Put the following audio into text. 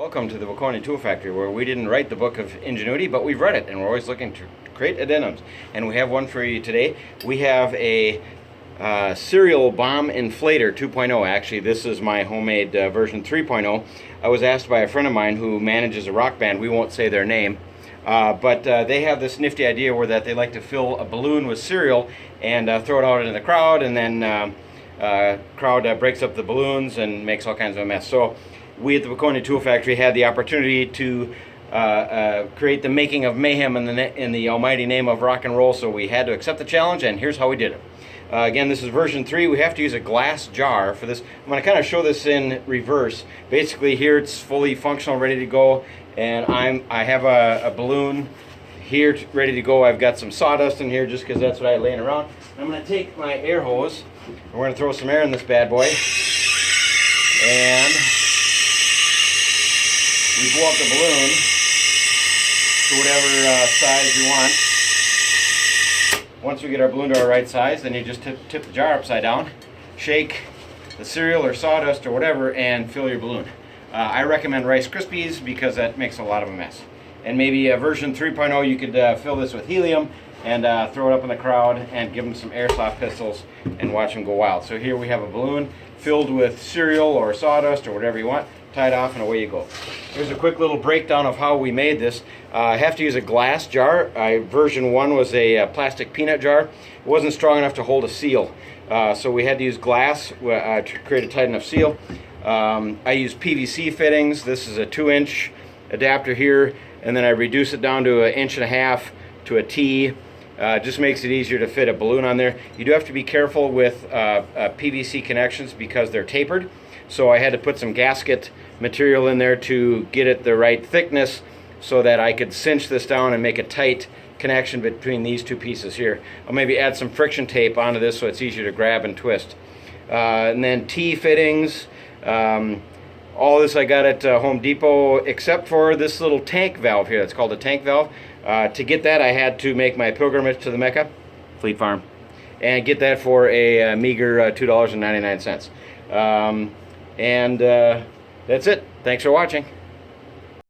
Welcome to the Waconia Tool Factory, where we didn't write the book of ingenuity, but we've read it, and we're always looking to create addendums. And we have one for you today. We have a serial bomb inflator 2.0. Actually, this is my homemade version 3.0. I was asked by a friend of mine who manages a rock band. We won't say their name. But they have this nifty idea where that they like to fill a balloon with cereal and throw it out into the crowd, and then crowd breaks up the balloons and makes all kinds of a mess. So we at the Waconia Tool Factory had the opportunity to create the making of mayhem in the almighty name of rock and roll, so we had to accept the challenge, and here's how we did it. Again, this is version 3. We have to use a glass jar for this. I'm going to kind of show this in reverse. Basically, here it's fully functional, ready to go, and I have a balloon here ready to go. I've got some sawdust in here just because that's what I had laying around. I'm going to take my air hose, and we're going to throw some air in this bad boy, and we blow up the balloon to whatever size you want. Once we get our balloon to our right size, then you just tip the jar upside down, shake the cereal or sawdust or whatever, and fill your balloon. I recommend Rice Krispies because that makes a lot of a mess. And maybe a version 3.0, you could fill this with helium and throw it up in the crowd and give them some airsoft pistols and watch them go wild. So here we have a balloon filled with cereal or sawdust or whatever you want, tied off, and away you go. Here's a quick little breakdown of how we made this. I have to use a glass jar. Version 1 was a plastic peanut jar. It wasn't strong enough to hold a seal, so we had to use glass to create a tight enough seal. I use PVC fittings. This is a 2-inch adapter here, and then I reduce it down to 1.5 inches to a T. Just makes it easier to fit a balloon on there. You do have to be careful with PVC connections because they're tapered. So I had to put some gasket material in there to get it the right thickness so that I could cinch this down and make a tight connection between these two pieces here. I'll maybe add some friction tape onto this so it's easier to grab and twist. And then T fittings. All this I got at Home Depot except for this little tank valve here. That's called a tank valve. To get that, I had to make my pilgrimage to the Mecca, Fleet Farm, and get that for a meager $2.99. And that's it. Thanks for watching.